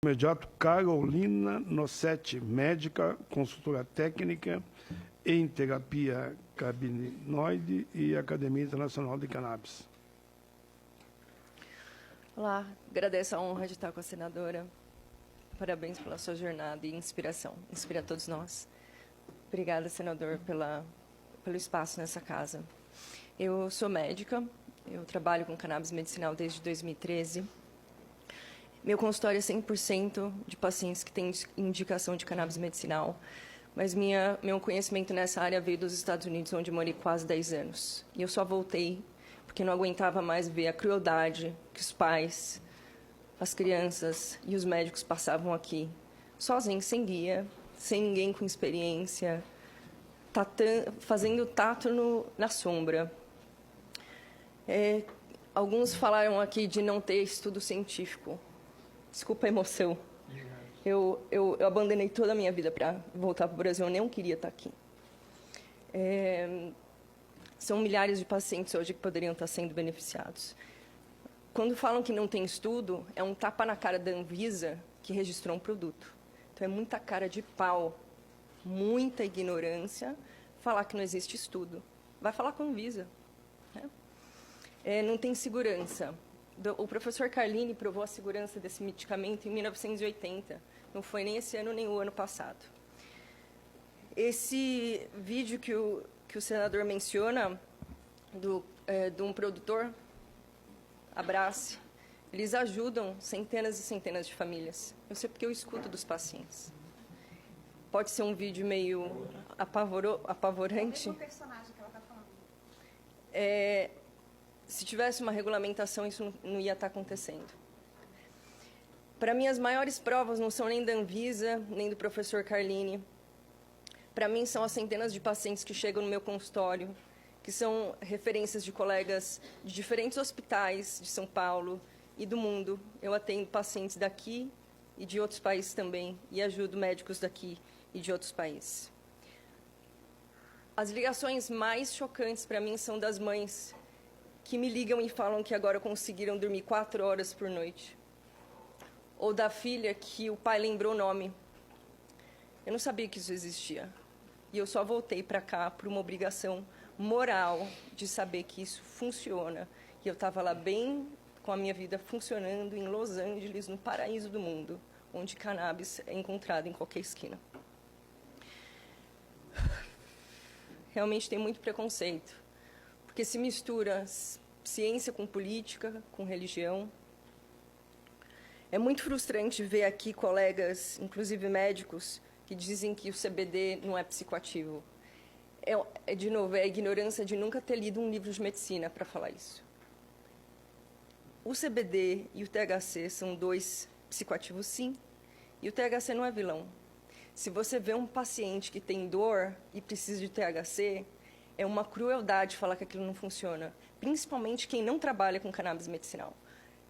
Imediato, Carolina Nossetti, médica, consultora técnica em terapia cabinoide e Academia Internacional de Cannabis. Olá, agradeço a honra de estar com a senadora. Parabéns pela sua jornada e inspiração. Inspira a todos nós. Obrigada, senador, pelo espaço nessa casa. Eu sou médica, eu trabalho com cannabis medicinal desde 2013. Meu consultório é 100% de pacientes que têm indicação de cannabis medicinal, mas meu conhecimento nessa área veio dos Estados Unidos, onde morei quase 10 anos. E eu só voltei porque não aguentava mais ver a crueldade que os pais, as crianças e os médicos passavam aqui, sozinhos, sem guia, sem ninguém com experiência, fazendo tato na sombra. Alguns falaram aqui de não ter estudo científico. Desculpa a emoção. Eu abandonei toda a minha vida para voltar para o Brasil. Eu nem queria estar aqui. São milhares de pacientes hoje que poderiam estar sendo beneficiados. Quando falam que não tem estudo, é um tapa na cara da Anvisa que registrou um produto. Então, é muita cara de pau, muita ignorância falar que não existe estudo. Vai falar com a Anvisa. Não tem segurança. O professor Carlini provou a segurança desse medicamento em 1980. Não foi nem esse ano, nem o ano passado. Esse vídeo que o senador menciona, de um produtor, Abrace, eles ajudam centenas e centenas de famílias. Eu sei porque eu escuto dos pacientes. Pode ser um vídeo meio apavorante. É o mesmo personagem que ela está falando. Se tivesse uma regulamentação, isso não ia estar acontecendo. Para mim, as maiores provas não são nem da Anvisa, nem do professor Carlini. Para mim, são as centenas de pacientes que chegam no meu consultório, que são referências de colegas de diferentes hospitais de São Paulo e do mundo. Eu atendo pacientes daqui e de outros países também, e ajudo médicos daqui e de outros países. As ligações mais chocantes para mim são das mães que me ligam e falam que agora conseguiram dormir 4 horas por noite. Ou da filha que o pai lembrou o nome. Eu não sabia que isso existia. E eu só voltei para cá por uma obrigação moral de saber que isso funciona. E eu estava lá bem com a minha vida funcionando em Los Angeles, no paraíso do mundo, onde cannabis é encontrado em qualquer esquina. Realmente tem muito preconceito, porque se mistura ciência com política, com religião. É muito frustrante ver aqui colegas, inclusive médicos, que dizem que o CBD não é psicoativo. De novo, é a ignorância de nunca ter lido um livro de medicina para falar isso. O CBD e o THC são 2 psicoativos, sim, e o THC não é vilão. Se você vê um paciente que tem dor e precisa de THC, é uma crueldade falar que aquilo não funciona, principalmente quem não trabalha com cannabis medicinal.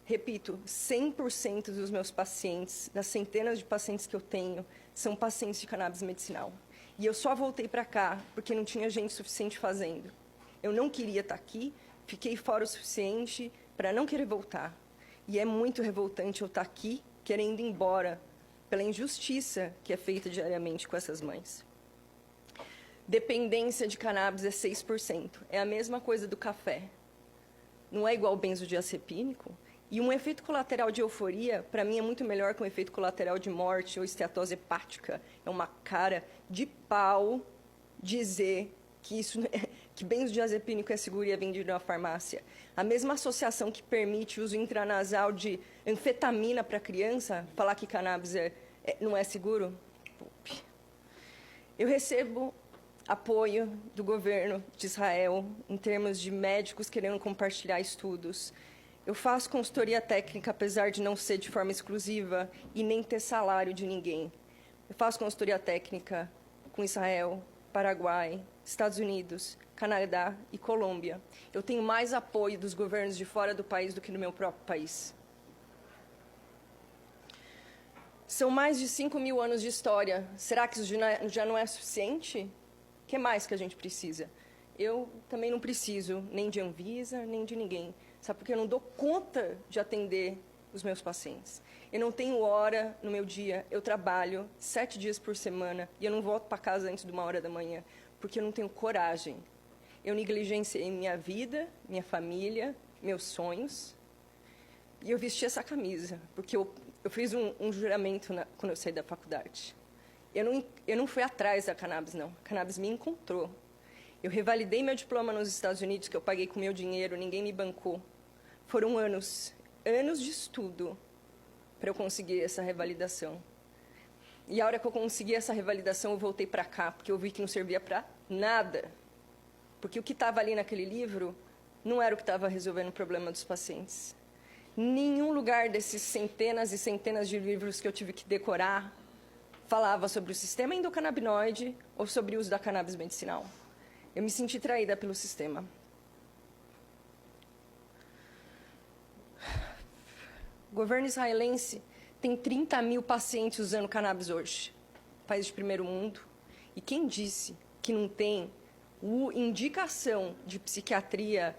Repito, 100% dos meus pacientes, das centenas de pacientes que eu tenho, são pacientes de cannabis medicinal. E eu só voltei para cá porque não tinha gente suficiente fazendo. Eu não queria estar aqui, fiquei fora o suficiente para não querer voltar. E é muito revoltante eu estar aqui, querendo ir embora, pela injustiça que é feita diariamente com essas mães. Dependência de cannabis é 6%. É a mesma coisa do café. Não é igual o benzodiazepínico. E um efeito colateral de euforia, para mim, é muito melhor que um efeito colateral de morte ou esteatose hepática. É uma cara de pau dizer que benzodiazepínico é seguro e é vendido na farmácia. A mesma associação que permite o uso intranasal de anfetamina para criança, falar que cannabis não é seguro? Eu recebo apoio do governo de Israel em termos de médicos querendo compartilhar estudos. Eu faço consultoria técnica, apesar de não ser de forma exclusiva e nem ter salário de ninguém. Eu faço consultoria técnica com Israel, Paraguai, Estados Unidos, Canadá e Colômbia. Eu tenho mais apoio dos governos de fora do país do que no meu próprio país. São mais de 5.000 anos de história. Será que isso já não é suficiente? O que mais que a gente precisa? Eu também não preciso nem de Anvisa, nem de ninguém. Sabe, porque eu não dou conta de atender os meus pacientes. Eu não tenho hora no meu dia, eu trabalho 7 dias por semana e eu não volto para casa antes de 1h da manhã, porque eu não tenho coragem. Eu negligenciei minha vida, minha família, meus sonhos, e eu vesti essa camisa, porque eu fiz um juramento quando eu saí da faculdade. Eu não fui atrás da cannabis, não. A cannabis me encontrou. Eu revalidei meu diploma nos Estados Unidos, que eu paguei com meu dinheiro, ninguém me bancou. Foram anos de estudo para eu conseguir essa revalidação. E a hora que eu consegui essa revalidação, eu voltei para cá, porque eu vi que não servia para nada. Porque o que estava ali naquele livro não era o que estava resolvendo o problema dos pacientes. Nenhum lugar desses centenas e centenas de livros que eu tive que decorar falava sobre o sistema endocannabinoide ou sobre o uso da cannabis medicinal. Eu me senti traída pelo sistema. O governo israelense tem 30 mil pacientes usando cannabis hoje, país de primeiro mundo. E quem disse que não tem indicação de psiquiatria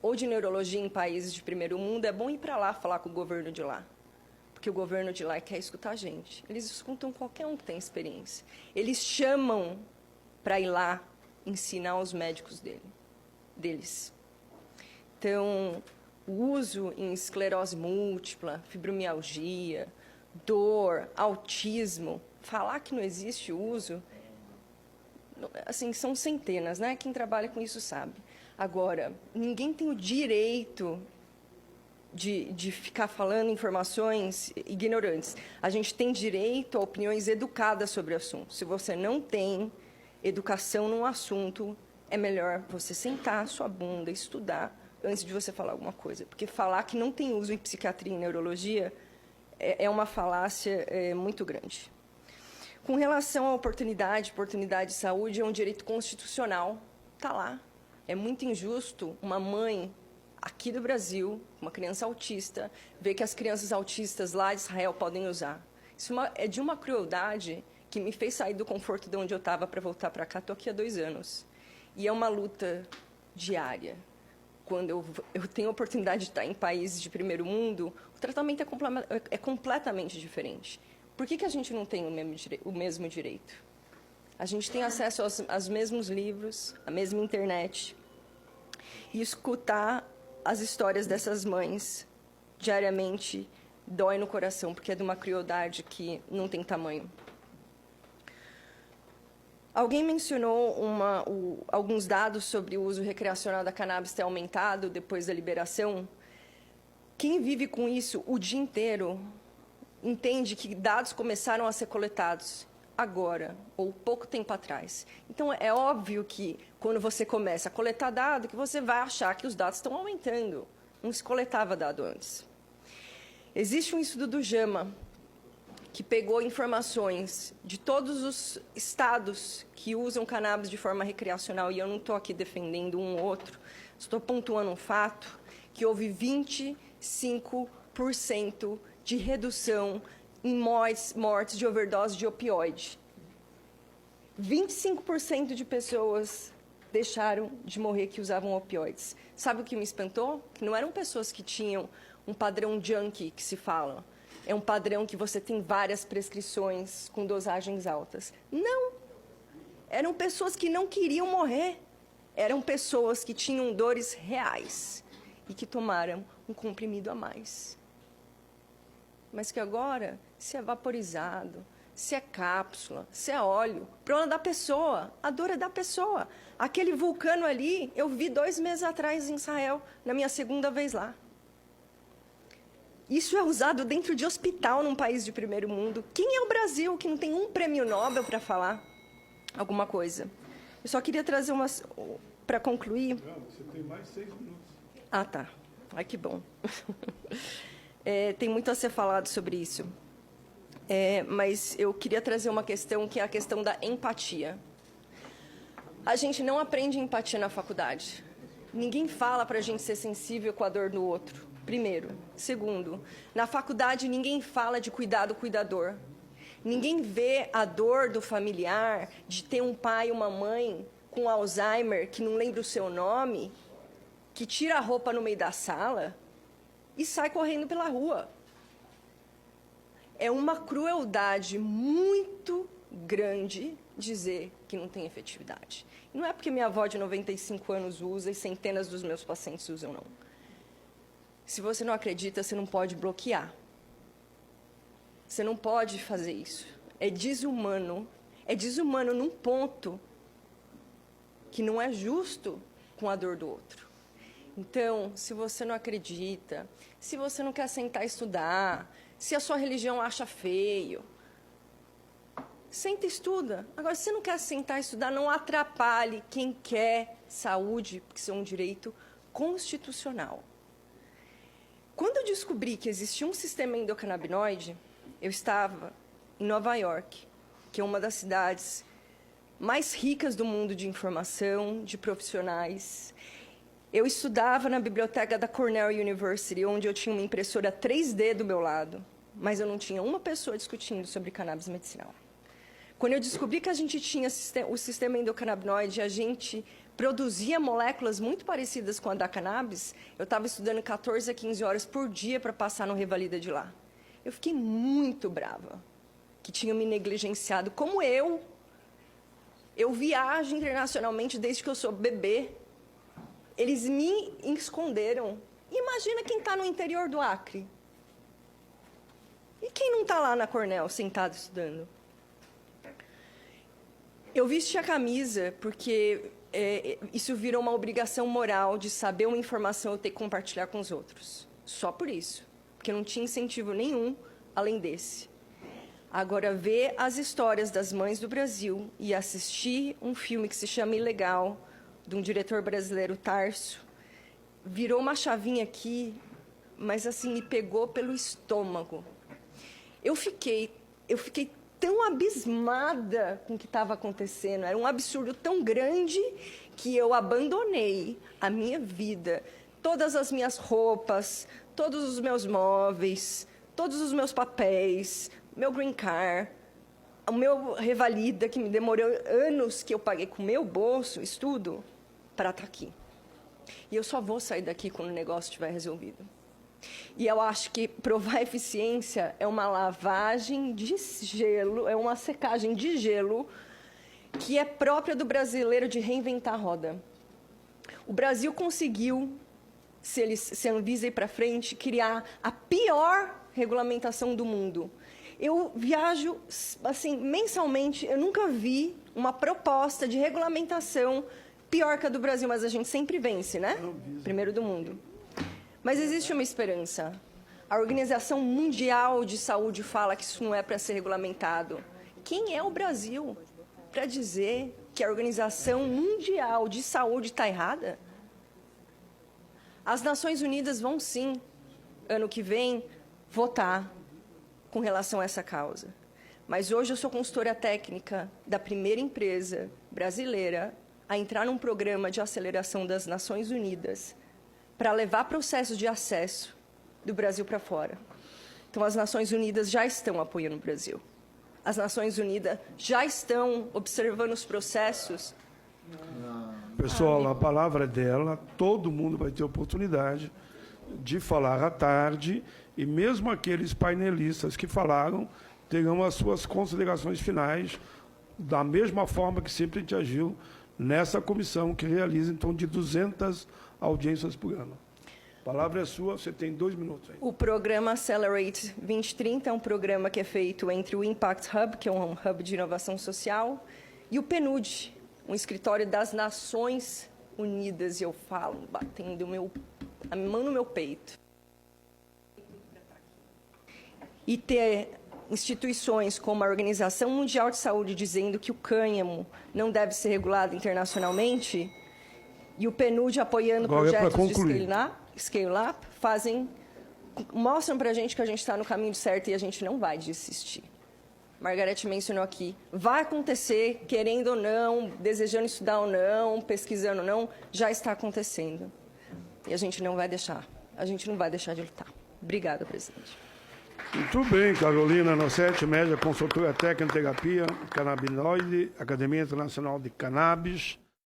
ou de neurologia em países de primeiro mundo, é bom ir para lá falar com o governo de lá. Porque o governo de lá quer escutar a gente. Eles escutam qualquer um que tem experiência. Eles chamam para ir lá ensinar os médicos deles. Então, o uso em esclerose múltipla, fibromialgia, dor, autismo, falar que não existe uso, assim, são centenas, né? Quem trabalha com isso sabe. Agora, ninguém tem o direito de ficar falando informações ignorantes. A gente tem direito a opiniões educadas sobre o assunto. Se você não tem educação num assunto, é melhor você sentar a sua bunda e estudar antes de você falar alguma coisa. Porque falar que não tem uso em psiquiatria e neurologia é uma falácia muito grande. Com relação à oportunidade de saúde, é um direito constitucional. Está lá. É muito injusto uma mãe aqui do Brasil, uma criança autista, ver que as crianças autistas lá de Israel podem usar. Isso é de uma crueldade que me fez sair do conforto de onde eu estava para voltar para cá. Estou aqui há 2 anos. E é uma luta diária. Quando eu tenho a oportunidade de estar em países de primeiro mundo, o tratamento é completamente diferente. Por que a gente não tem o mesmo direito? A gente tem acesso aos mesmos livros, à mesma internet. E escutar as histórias dessas mães diariamente dói no coração, porque é de uma crueldade que não tem tamanho. Alguém mencionou alguns dados sobre o uso recreacional da cannabis ter aumentado depois da liberação. Quem vive com isso o dia inteiro entende que dados começaram a ser coletados agora, ou pouco tempo atrás. Então, é óbvio que, quando você começa a coletar dado, que você vai achar que os dados estão aumentando. Não se coletava dado antes. Existe um estudo do JAMA, que pegou informações de todos os estados que usam cannabis de forma recreacional, e eu não estou aqui defendendo um ou outro, estou pontuando um fato, que houve 25% de redução em mortes de overdose de opioide. 25% de pessoas deixaram de morrer que usavam opioides. Sabe o que me espantou? Que não eram pessoas que tinham um padrão junkie, que se fala. É um padrão que você tem várias prescrições com dosagens altas. Não. Eram pessoas que não queriam morrer. Eram pessoas que tinham dores reais e que tomaram um comprimido a mais. Mas que agora, se é vaporizado, se é cápsula, se é óleo, o problema é da pessoa, a dor é da pessoa. Aquele vulcano ali, eu vi 2 meses atrás em Israel, na minha 2ª vez lá. Isso é usado dentro de hospital num país de primeiro mundo. Quem é o Brasil que não tem um prêmio Nobel para falar alguma coisa? Eu só queria trazer umas... Para concluir... Não, você tem mais 6 minutos. Ah, tá. Ai, que bom. Tem muito a ser falado sobre isso. Mas eu queria trazer uma questão, que é a questão da empatia. A gente não aprende empatia na faculdade. Ninguém fala para a gente ser sensível com a dor do outro. Primeiro. Segundo, na faculdade ninguém fala de cuidar do cuidador. Ninguém vê a dor do familiar de ter um pai e uma mãe com Alzheimer, que não lembra o seu nome, que tira a roupa no meio da sala e sai correndo pela rua. É uma crueldade muito grande dizer que não tem efetividade. Não é porque minha avó de 95 anos usa e centenas dos meus pacientes usam, não. Se você não acredita, você não pode bloquear. Você não pode fazer isso. É desumano. É desumano num ponto que não é justo com a dor do outro. Então, se você não acredita, se você não quer sentar e estudar, se a sua religião acha feio, senta e estuda. Agora, se você não quer sentar e estudar, não atrapalhe quem quer saúde, porque isso é um direito constitucional. Quando eu descobri que existia um sistema endocannabinoide, eu estava em Nova York, que é uma das cidades mais ricas do mundo de informação, de profissionais. Eu estudava na biblioteca da Cornell University, onde eu tinha uma impressora 3D do meu lado, mas eu não tinha uma pessoa discutindo sobre cannabis medicinal. Quando eu descobri que a gente tinha o sistema endocannabinoide, a gente produzia moléculas muito parecidas com a da cannabis, eu estava estudando 14 a 15 horas por dia para passar no Revalida de lá. Eu fiquei muito brava, que tinham me negligenciado. Como eu viajo internacionalmente desde que eu sou bebê. Eles me esconderam. Imagina quem está no interior do Acre. E quem não está lá na Cornell, sentado estudando? Eu vesti a camisa porque isso virou uma obrigação moral de saber uma informação eu ter que compartilhar com os outros. Só por isso. Porque não tinha incentivo nenhum além desse. Agora, ver as histórias das mães do Brasil e assistir um filme que se chama Ilegal, de um diretor brasileiro, Tarso, virou uma chavinha aqui, mas assim, me pegou pelo estômago. Eu fiquei tão abismada com o que estava acontecendo, era um absurdo tão grande que eu abandonei a minha vida, todas as minhas roupas, todos os meus móveis, todos os meus papéis, meu green card, o meu Revalida, que me demorou anos, que eu paguei com o meu bolso, estudo, para estar aqui. E eu só vou sair daqui quando o negócio estiver resolvido. E eu acho que provar eficiência é uma lavagem de gelo, é uma secagem de gelo que é própria do brasileiro de reinventar a roda. O Brasil conseguiu, se a Anvisa ir para frente, criar a pior regulamentação do mundo. Eu viajo, assim, mensalmente, eu nunca vi uma proposta de regulamentação pior que a do Brasil, mas a gente sempre vence, né? Primeiro do mundo. Mas existe uma esperança. A Organização Mundial de Saúde fala que isso não é para ser regulamentado. Quem é o Brasil para dizer que a Organização Mundial de Saúde está errada? As Nações Unidas vão, sim, ano que vem, votar com relação a essa causa. Mas hoje eu sou consultora técnica da primeira empresa brasileira a entrar num programa de aceleração das Nações Unidas para levar processos de acesso do Brasil para fora. Então, as Nações Unidas já estão apoiando o Brasil. As Nações Unidas já estão observando os processos. Pessoal, a palavra é dela, todo mundo vai ter oportunidade de falar à tarde, e mesmo aqueles painelistas que falaram terão as suas considerações finais, da mesma forma que sempre a gente agiu nessa comissão, que realiza em torno de 200 audiências por ano. A palavra é sua, você tem 2 minutos aí. O programa Accelerate 2030 é um programa que é feito entre o Impact Hub, que é um hub de inovação social, e o PNUD, um escritório das Nações Unidas. E eu falo, batendo a mão no meu peito. E ter instituições como a Organização Mundial de Saúde dizendo que o cânhamo não deve ser regulado internacionalmente, e o PNUD apoiando agora projetos de scale-up, mostram para a gente que a gente está no caminho certo e a gente não vai desistir. Margarete mencionou aqui, vai acontecer, querendo ou não, desejando estudar ou não, pesquisando ou não, já está acontecendo. E a gente não vai deixar de lutar. Obrigada, presidente. Muito bem, Carolina Nossetti, média consultora técnica em terapia, canabinoide, Academia Internacional de Cannabis.